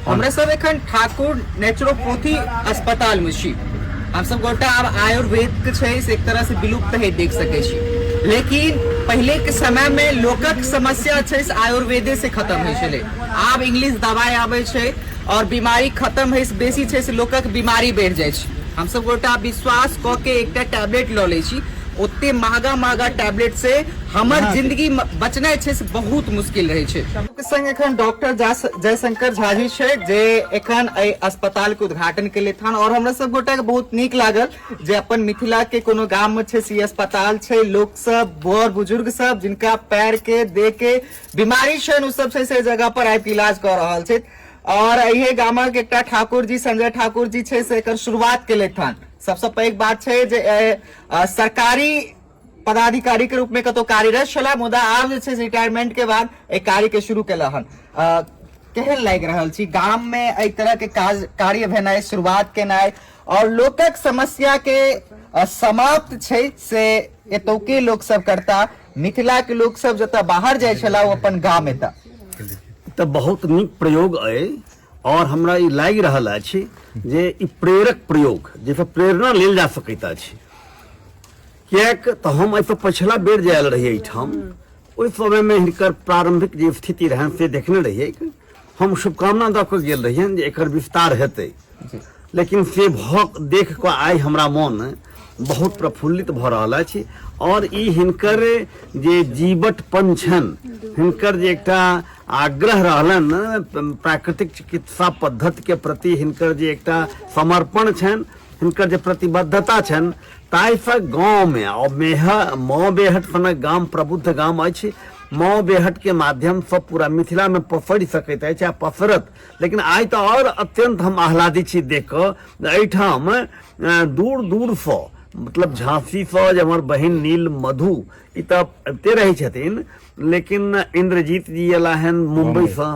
हमरा सब एखन ठाकुर नेचुरोपैथी अस्पताल में छी। हम सब गोटा अब आयुर्वेद के छै से एक तरह से विलुप्त है देख सके छी, लेकिन पहले के समय में लोकक समस्या छै से आयुर्वेदे से खत्म होइ छले। आब इंग्लिश दवाई आबै छै और बीमारी खत्म है बेसी छै से लोकक बीमारी बढ़ जाय छै। हम सब गोटा विश्वास क के एकटा टैबलेट ल लै छी, ओते महंगा टैबलेट से हमर जिंदगी बचनाइ छै से बहुत मुश्किल रहे छै। संग एखन डॉक्टर जयशंकर झा जी छै जे एखन एहि अस्पताल के उद्घाटन के लिए थान, और हमरा सब गोटा के बहुत नीक लागल जे अपन मिथिला के कोनो गाम में छै से अस्पताल छै। लोग सब बड़ बुजुर्ग सब जिनका पैर के देह के बीमारी छै उ सब से जगह पर आबि इलाज कर रहल छै, और यही गामक एकटा ठाकुर जी संजय ठाकुर जी छै से एकर शुरुआत के लिए थान। सबसे पैघ बात छै जे सरकारी पदाधिकारी के रूप में कतो कार्यरत छला, मुदा आब जे छै रिटायरमेंट के बाद एक कार्य के शुरू केला हन। केहन लागि रहल छी गाम में एहि तरह के कार्य भेनाइ, शुरुआत केनाइ और लोकक समस्या के समाप्त छै से एतौ के लोक सब करता, मिथिला के लोक सब जतऽ बाहर जाय छला ओ अपन गाम एता तो बहुत नीक प्रयोग है। और हमरा ई लागि रहल अछि जे ई प्रेरक प्रयोग जैसे प्रेरणा लेल जा सकैत अछि। कियाक तो हम एहि पछिला बेर जे आयल रहिए एहिठाम, ओहि समय में हिनकर प्रारंभिक जे स्थिति रहन से देखने रहिए। हम शुभकामना दऽ कऽ गेल रहियन जे एकर विस्तार हेतै, लेकिन से देख कऽ आइ हमरा मन बहुत प्रफुल्लित भऽ रहल अछि। और ई हिनकर जे जीवटपन छनि, हिनकर जे एकटा आग्रह रहलन प्राकृतिक चिकित्सा पद्धति के प्रति हिनकर जे एकटा समर्पण छनि, हिनकर जे प्रतिबद्धता छनि, ताहिसँ गाँव में और मौ बेहट सनक गाम प्रबुद्ध गाम अछि। मौ बेहट के माध्यम से पूरा मिथिला में पसरि सकैत अछि आ पसरत। लेकिन आइ तो और अत्यंत हम आह्लादित छी देख कऽ एहिठाम दूर दूर से, मतलब झांसी से जे हमर बहिन नील मधु ई तऽ अबिते रहै छथिन, लेकिन इंद्रजीत जी एला हन मुंबई से,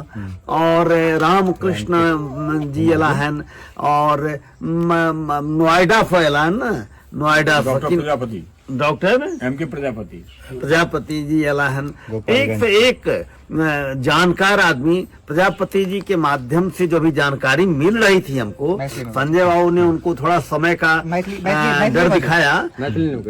और रामकृष्ण जी एला हन, और नोएडा से एला हन, नोएडा से डॉक्टर M.K. प्रजापति जी एला हन। एक से एक जानकार आदमी। प्रजापति जी के माध्यम से जो भी जानकारी मिल रही थी हमको, संजय बाबू ने उनको थोड़ा समय का डर दिखाया,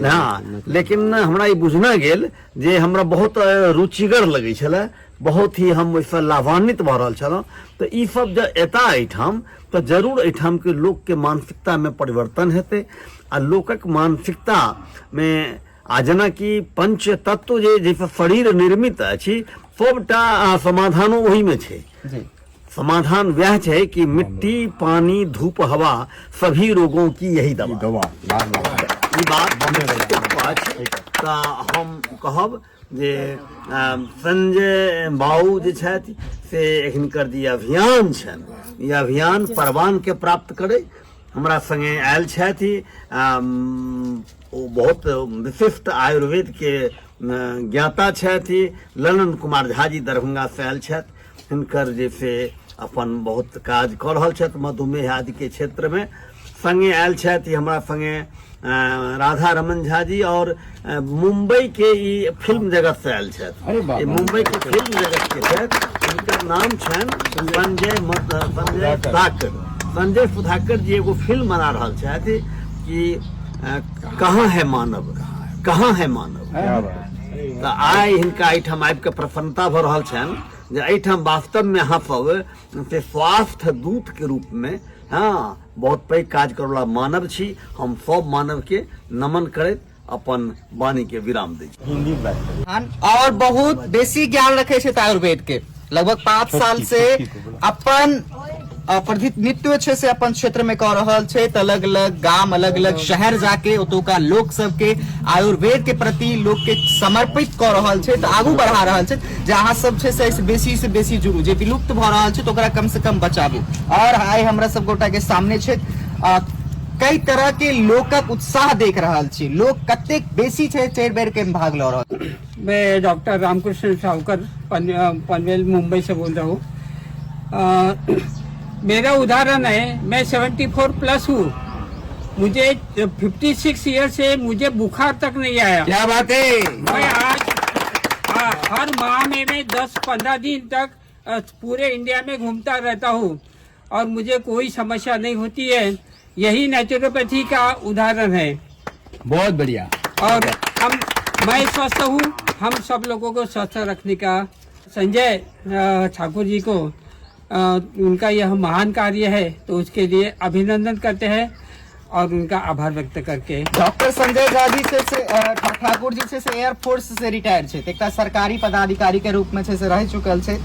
हाँ, लेकिन हमरा ई बुझना गेल जे हमरा बहुत रुचिगर लगे छले, बहुत ही हम ओहिसँ लाभान्वित भऽ रहल छलहुँ। तो ई सब जब एता एहिठाम तो जरूर एहिठाम के लोक के मानसिकता में परिवर्तन हेतै। आ लोकक मानसिकता में आ जेना कि पंच तत्व जे जैसे शरीर निर्मित अछि, सबटा समाधानो वही में छै। समाधान वह है कि मिट्टी, पानी, धूप, हवा, सभी रोगों की यही दवा। ई बात हम कहब जे संजय बाबू जे छथि से हिनकर जे अभियान छनि, ई अभियान परवान के प्राप्त करे। हमरा संगे आयल छथि ओ बहुत विशिष्ट आयुर्वेद के ज्ञाता छथि, ललन कुमार झा जी दरभंगा से आयल छथि। हिनकर जैसे अपन बहुत काज कर रहल छथि मधुमेह आदि के क्षेत्र में। संगे आयल छथि हमरा संगे राधा रमन झा जी, और मुंबई के ई फिल्म जगत से आयल छथि। मुंबई के फिल्म जगत के छथि, हिनकर नाम छनि संजय सुधाकर। संजय सुधाकर जी एगो फिल्म बना रहल छथि कि कहाँ है मानव, कहाँ है मानव। तो आइ हिनका एहिठाम आबि के प्रसन्नता भऽ रहल छनि जे एहिठाम वास्तव में अहाँ सब से स्वास्थ्य दूत के रूप में, हाँ, बहुत पैघ काज करवला मानव छी। हम सब मानव के नमन करैत अपन वाणी के विराम दै छी। और बहुत बेसी ज्ञान रखे छै आयुर्वेद के, लगभग 5 साल से अपन प्रतिनिधित्व छै से अपन क्षेत्र में कर रहल छै। अलग अलग गांव, अलग अलग शहर जाके ओतुका लोक सब के आयुर्वेद के प्रति लोक के समर्पित कर रहल छै, तो आगू बढ़ा रहल छै जे अहाँ सब छै से बेसी जुड़ू, जे विलुप्त भ रहल छै तो ओकरा कम से कम बचाबू। और आइ हमरा सब गोटा के सामने छै कई तरह के लोकक उत्साह देख रहल छी। लोग कतेक बेसी छै चढ़ बढ़ के भाग ल रहल। मैं डॉक्टर रामकृष्ण सावकर पनवेल मुंबई से बोल रहा हूँ। मेरा उदाहरण है, मैं 74 प्लस हूँ, मुझे 56 ईयर से मुझे बुखार तक नहीं आया। क्या बात है। मैं आज हर माह में मैं 10-15 दिन तक पूरे इंडिया में घूमता रहता हूँ। और मुझे कोई समस्या नहीं होती है। यही नेचुरोपैथी का उदाहरण है। बहुत बढ़िया। और मैं स्वस्थ हूँ, हम सब लोगों को स्वस्थ रखने का संजय ठाकुर जी को उनका यह महान कार्य है, तो उसके लिए अभिनंदन करते हैं और उनका आभार व्यक्त करके। डॉक्टर संजय झा जी ठाकुर जी से एयरफोर्स से रिटायर छे, एकटा सरकारी पदाधिकारी के रूप में से रह चुकल छे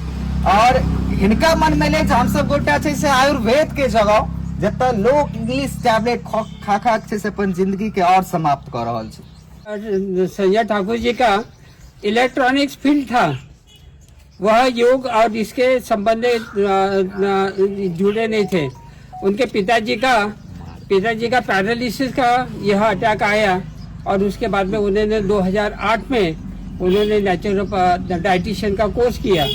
और इनका मन में ले हम सब गोटा छे से आयुर्वेद के जगह जता लोग इंग्लिश टैबलेट खा खा से अपन जिंदगी के और समाप्त कर रहल छे। संजय ठाकुर जी का इलेक्ट्रॉनिक्स फील्ड था, वह योग और इसके संबंध जुड़े नहीं थे। उनके पिताजी का पैरालिसिस का यह अटैक आया और उसके बाद में उन्होंने 2008 में उन्होंने डाइटिशियन का कोर्स किया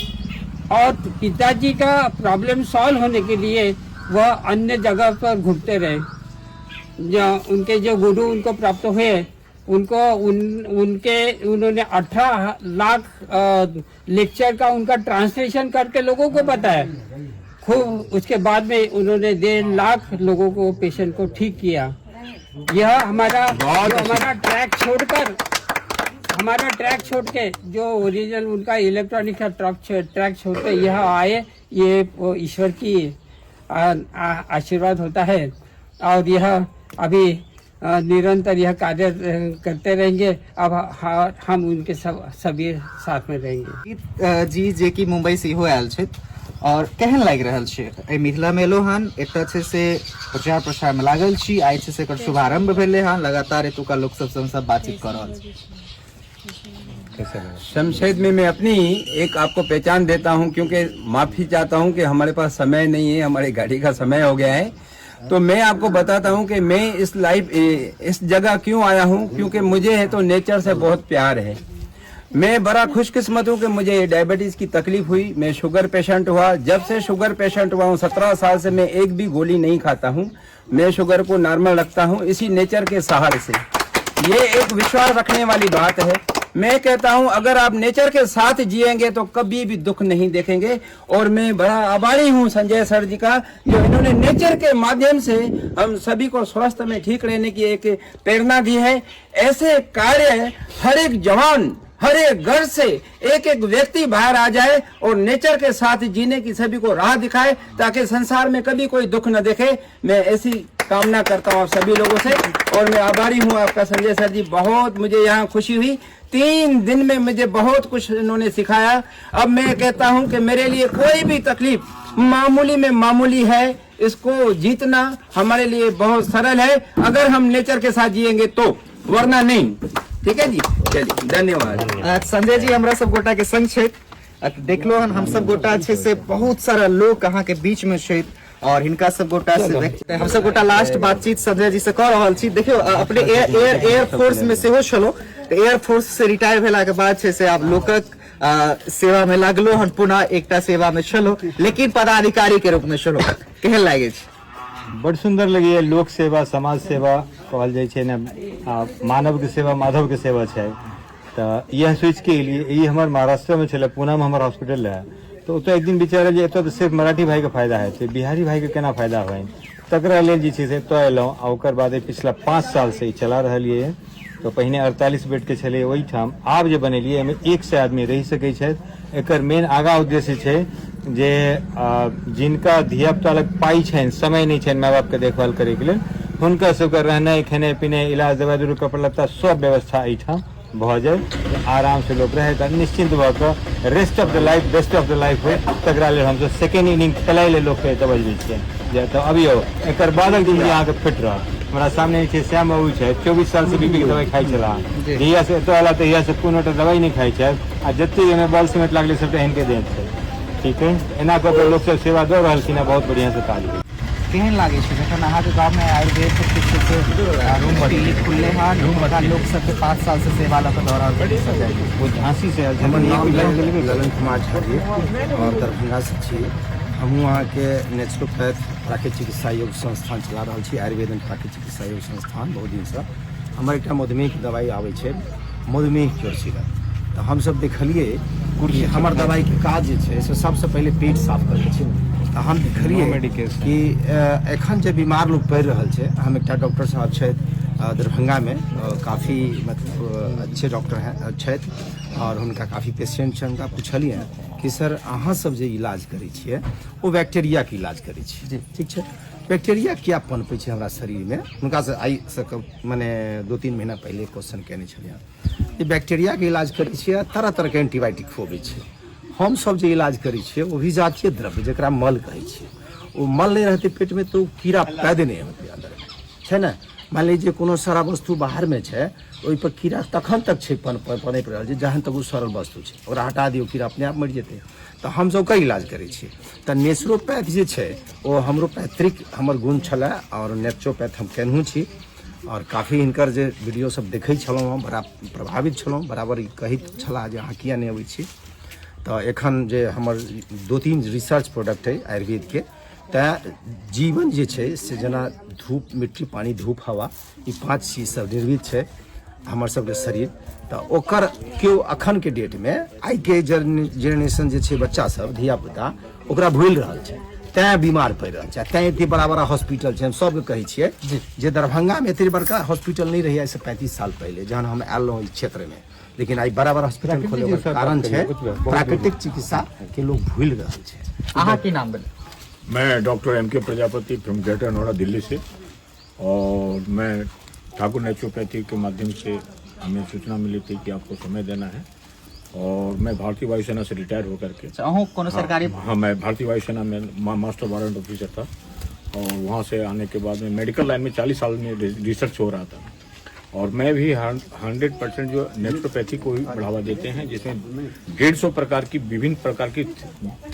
और पिताजी का प्रॉब्लम सॉल्व होने के लिए वह अन्य जगह पर घूमते रहे। उनके जो गुरु उनको प्राप्त हुए उन्होंने 18 लाख लेक्चर का उनका ट्रांसलेशन करके लोगों को बताया खूब। उसके बाद में उन्होंने 1.5 लाख लोगों को, पेशेंट को ठीक किया। यह हमारा ट्रैक छोड़ के जो ओरिजिनल उनका इलेक्ट्रॉनिक का ट्रैक छोड़ के यह आए, ये ईश्वर की आशीर्वाद होता है और यह अभी निरंतर यह कार्य करते रहेंगे। अब हम उनके सभी साथ में रहेंगे। जी जे की मुंबई से हो आयल छे और केहन लाग रहल छे ए मिथिला मेलो हन एकटा छे से प्रचार प्रसार में लागल छी, आइ छे से एकर शुभारंभ भेले हन, लगातार एतुका लोक सब बातचीत कर रहल छी। शमशेद में मैं अपनी एक आपको पहचान देता हूं, क्योंकि माफी चाहता हूं कि हमारे पास समय नहीं है, हमारी गाड़ी का समय हो गया है। तो मैं आपको बताता हूं कि मैं इस जगह क्यों आया हूं, क्योंकि मुझे है तो नेचर से बहुत प्यार है। मैं बड़ा खुशकिस्मत हूं कि मुझे डायबिटीज की तकलीफ हुई, मैं शुगर पेशेंट हुआ। जब से शुगर पेशेंट हुआ हूं 17 साल से मैं एक भी गोली नहीं खाता हूं। मैं शुगर को नॉर्मल रखता हूं इसी नेचर के सहारे से। ये एक विश्वास रखने वाली बात है। मैं कहता हूं अगर आप नेचर के साथ जिएंगे तो कभी भी दुख नहीं देखेंगे। और मैं बड़ा आभारी हूं संजय सर जी का, जो इन्होंने नेचर के माध्यम से हम सभी को स्वास्थ्य में ठीक रहने की एक प्रेरणा दी है। ऐसे कार्य हर एक जवान, हर एक घर से एक एक व्यक्ति बाहर आ जाए और नेचर के साथ जीने की सभी को राह दिखाए, ताकि संसार में कभी कोई दुख न देखे। मैं ऐसी कामना करता हूँ आप सभी लोगों से और मैं आभारी हूँ आपका संजय सर जी। बहुत मुझे यहाँ खुशी हुई, 3 दिन में मुझे बहुत कुछ इन्होंने सिखाया। अब मैं कहता हूँ कि मेरे लिए कोई भी तकलीफ मामूली में मामूली है, इसको जीतना हमारे लिए बहुत सरल है अगर हम नेचर के साथ जिएंगे तो, वरना नहीं। ठीक है जी, चलिए धन्यवाद। संजय जी हमरा सब गोटा के संग छे, देख लो हम सब गोटा अच्छे से बहुत सारा लोग अहाँ के बीच में छे और इनका सब गोटा से हम सब गोटा लास्ट बातचीत संजय जी से कर रहल छी। देखियो अपने एयर फोर्स में सेहो छलो, तो एयर फोर्स से रिटायर भेला के बाद छे से आप लोकक सेवा में लागलो हन, पुनः एकटा सेवा में छलो, लेकिन पदाधिकारी के रूप में छलो। केहन लागे छे? बड़ सुंदर लगी है। लोक सेवा, समाज सेवा कहल जाय छै ने, मानव के सेवा माधव के सेवा छै। तो यह सोच के लिए ये हमार महाराष्ट्र में छे, पूना में हमार हॉस्पिटल है। तो एक दिन विचार जे एतो तो सिर्फ मराठी भाई के फायदा है, तो बिहारी भाई के केना फायदा होय, तकरा लेल जे छै से तो एलौ। ओकर बाद पिछला 5 साल से चला रहलिए। तो पहिने 48 बेड के छले ओहि ठाम, आब जे बनेलिए एमे 100 आदमी रह सकै छै। एकर मेन आगा उद्देश्य छै जे जिनका धिया पुता लग पाई छनि, समय नहीं छनि माय बाप के देखभाल करे के लेल, हुनका सबके रहनाइ, खेनाइ पिनाइ, इलाज, दवाई दारू, कपड़ा लत्ता सब व्यवस्था एहिठाम भ जाए, आराम से लोग रहे, निश्चिंत भ के rest of the life, best of the life हो। तकरा लेल हम सेकेंड इनिंग खेलाइ लेल लोग के बजबै छियै। तो अभियो एकर बादक जिंदगी अहाँ के फिट रहत। हमारा सामने छै श्याम बाबू छै, 24 साल से बीपी के दवाई खाई छला, हिया से तो आला, तो हिया से कोनो दवाई नहीं खाई छै, आ जत्ते एमे बल सीमेंट लागले सब इनके देन छै। ठीक है, एना को लोग सब सेवा दे रहल छी ना, बहुत बढ़िया से काज। केहन लागे छै जखन अहाँ के गांव में आयुर्वेद के रूम खुलले हन, लोग सब 5 साल से सेवा लग दौरा वो झांसी से हमर नाम ललन कुमार झा जी और दरभंगा से छी। हम वहाँ के नेचुरोपैथ प्राकृतिक चिकित्सा योग संस्थान चला रहा छी, आयुर्वेद प्राकृतिक चिकित्सा योग संस्थान। बहुत दिन से हमर एक मधुमेह के दवाई आवे छै, मधुमेह क्योर सिरप। तो हम सब देखलिए कि हमर दवाई के काज जे छै से सबसे पहले पेट साफ करे छै। तऽ हम देखलिए कि एखन जे बीमार लोग पड़ि रहल छै, हम एकटा डॉक्टर साहब छथि दरभंगा में, काफ़ी मतलब अच्छे डॉक्टर हैं छथि और हुनका काफ़ी पेशेंट छै, हुनका पुछलिए कि सर अहाँ सब जे इलाज करै छियै ओ बैक्टीरिया के इलाज करै छियै, ठीक छै, बैक्टीरिया क्या पनपै छै हमरा शरीर में, हुनका से आइ से मने 2-3 महीना पहले क्वेश्चन केने छलिए कि बैक्टीरिया के इलाज करै छियै, तरह तरह के एंटीबायोटिक खुआबै छै, हम सब जे इलाज करै छियै वो भी जातीय द्रव्य जकरा मल कहै छियै, वो मल नहीं रहते पेट में तो कीड़ा पैदा नहीं होते अंदर छै ना। मान लीजिए कोनो सारा वस्तु बाहर में छै, ओहि पर कीड़ा तखन तक छै पनप रहल छै जहन तक वो सरल वस्तु छै, ओकरा हटा दियौ कीड़ा अपने आप मरि जेतै। तो हम सब का इलाज करै छियै। तो नेचुरोपैथ जे छै वो हमरो पैतृक हमर गुण छलै और नेचुरोपैथ हम केनहु छी और काफ़ी हिनकर जे वीडियो सब देखै छलहुँ हम, बड़ा प्रभावित छलहुँ, बराबर कहैत छलाह जे अहाँ किया नहीं अबै छी। तो एखन जे हमर 2-3 रिसर्च प्रोडक्ट है आयुर्वेद के, तऽ जीवन जे छै से जेना धूप मिट्टी पानी धूप हवा, ई 5 चीज सब निर्मित छै हमर सबके शरीर। तऽ ओकर केओ अखन के डेट में आइ के जेनरेशन जे छै बच्चा सब धिया पुता ओकरा भूलि रहल छै, तैं बीमार पड़ि रहल छै, तैं एते बड़ा बड़ा हॉस्पिटल छै। हम सबके कहै छियै जे दरभंगा में एते बड़का हॉस्पिटल नहीं रही से 35 साल पहले जहन हम आयल रहूँ इस क्षेत्र में, लेकिन आई बड़ा बड़ा हॉस्पिटल खोले के कारण छै प्राकृतिक चिकित्सा के लोग भूल रहल छै। अहाँ की नाम बोले? मैं डॉक्टर एम के प्रजापति फ्रॉम ग्रेटर नोएडा दिल्ली से, और मैं ठाकुर नेचुरोपैथी के माध्यम से हमें सूचना मिली थी कि आपको समय देना है, और मैं भारतीय वायुसेना से रिटायर होकर के सरकारी? हाँ, मैं भारतीय वायुसेना में मास्टर वारंट ऑफिसर था, और वहाँ से आने के बाद में मेडिकल लाइन में 40 साल में रिसर्च हो रहा था, और मैं भी 100% जो नेचुरोपैथी को ही बढ़ावा देते हैं, जिसमें 150 प्रकार की विभिन्न प्रकार की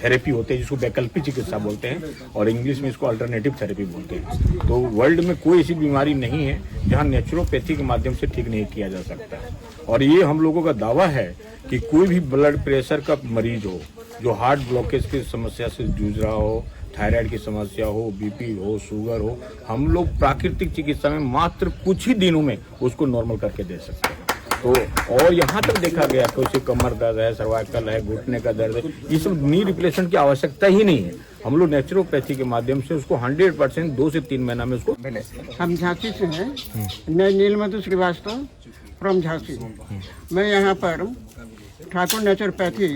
थेरेपी होते हैं, जिसको वैकल्पिक चिकित्सा बोलते हैं, और इंग्लिश में इसको अल्टरनेटिव थेरेपी बोलते हैं। तो वर्ल्ड में कोई ऐसी बीमारी नहीं है जहां नेचुरोपैथी के माध्यम से ठीक नहीं किया जा सकता है। और ये हम लोगों का दावा है कि कोई भी ब्लड प्रेशर का मरीज हो, जो हार्ट ब्लॉकेज की समस्या से जूझ रहा हो, थायराइड की समस्या हो, बीपी हो, शुगर हो, हम लोग प्राकृतिक चिकित्सा में मात्र कुछ ही दिनों में उसको नॉर्मल करके दे सकते हैं। तो और यहाँ तक देखा गया कि उसे कमर दर्द है, सर्वाइकल है, घुटने का दर्द है, ये सब नी रिप्लेसमेंट की आवश्यकता ही नहीं है। हम लोग नेचुरोपैथी के माध्यम से उसको 100% 2 से 3 महीना में उसको। हम झांसी से हैं, मैं नीलमधु श्रीवास्तव फ्रॉम झांसी। मैं यहाँ पर ठाकुर नेचुरोपैथी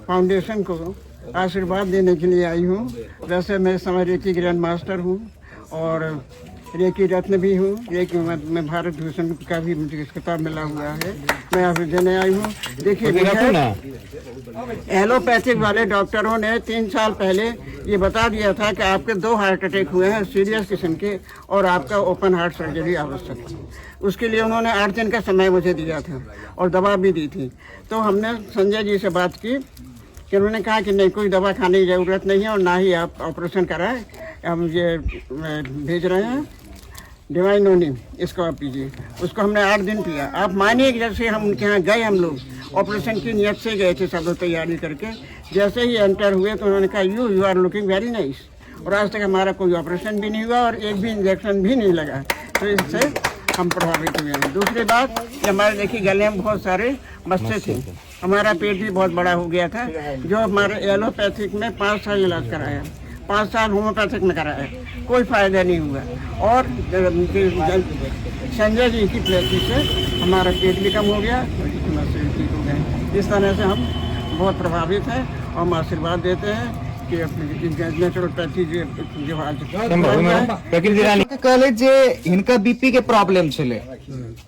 फाउंडेशन को आशीर्वाद देने के लिए आई हूँ। वैसे मैं समय रेकी ग्रैंड मास्टर हूँ और रेकी रत्न भी हूँ, रेकी में भारत भूषण का भी मुझे खिताब मिला हुआ है। मैं यहाँ देने आई हूँ। देखिए, एलोपैथिक वाले डॉक्टरों ने 3 साल पहले ये बता दिया था कि आपके 2 हार्ट अटैक हुए हैं सीरियस किस्म के, और आपका ओपन हार्ट सर्जरी आवश्यक है। उसके लिए उन्होंने 8 दिन का समय मुझे दिया था और दवा भी दी थी। तो हमने संजय जी से बात की कि उन्होंने कहा कि नहीं, कोई दवा खाने की ज़रूरत नहीं है और ना ही आप ऑपरेशन कराएं, हम ये भेज रहे हैं डिवाइन ओनी, इसको आप पीजिए। उसको हमने 8 दिन पिया। आप मानिए कि जैसे हम उनके यहाँ गए, हम लोग ऑपरेशन की नियत से गए थे, सब तैयारी करके। जैसे ही एंटर हुए तो उन्होंने कहा you are looking very nice, और आज तक हमारा कोई ऑपरेशन भी नहीं हुआ और एक भी इंजेक्शन भी नहीं लगा। तो इससे हम प्रभावित हुए हैं। दूसरी बात कि हमारे देखिए गले में बहुत सारे मस्से थे, हमारा पेट भी बहुत बड़ा हो गया था, जो हमारे एलोपैथिक में 5 साल इलाज कराया, 5 साल होम्योपैथिक में कराया, कोई फायदा नहीं हुआ। और संजय जी की प्लेटी से हमारा पेट भी कम हो गया, मस्से ठीक हो गए। इस तरह से हम बहुत प्रभावित हैं और हम आशीर्वाद देते हैं कि नेचुरोपैथी जो आज कहले जे हिनका बीपी के प्रॉब्लम छले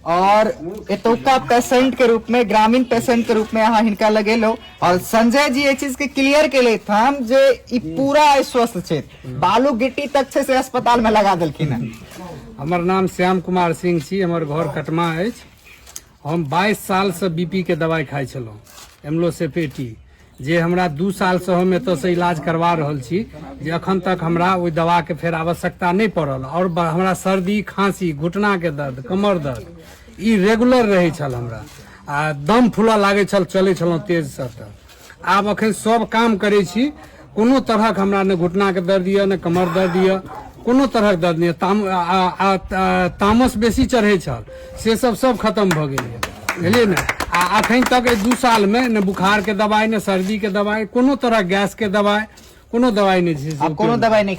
और एतुका पेशेंट के रूप में, ग्रामीण पेशेंट के रूप में यहाँ हिनका लगेलो, और संजय जी ये चीज के क्लियर के लिए था जे ई पूरा स्वस्थ छे, बालू गिट्टी तक से अस्पताल में लगा देलखिन है। हमर नाम श्याम कुमार सिंह छी, हमर घर कटमा अछि। हम 22 साल से बीपी के दवाई खाइ छलहुँ, एम्लोसेपेटी, जे हमरा 2 साल से हम एतऽ से इलाज करवा रहल छी, जे अखन तक हमरा ओहि दवा के फेर आवश्यकता नहीं पड़ल। और हमरा सर्दी, खांसी, घुटना के दर्द, कमर दर्द ई रेगुलर रहे छल हमरा, आ दम फूलऽ लागे छल, चले छलहुँ तेज से। आब अखन सब काम करे छी, कोनो तरहक हमरा ने घुटना के दर्द यऽ, ने कमर दर्द यऽ, कोनो तरहक दर्द नहीं। तामस बेसी चढ़े छल, से सब खत्म भ गेल, बुझलिए ने। अखन तक 2 साल में न बुखार के दवाई, न सर्दी के दवाई, कोनो तरह गैस के दवाई, कोनो दवाई नहीं छै से आप कोनो उपयोग। दवाई नहीं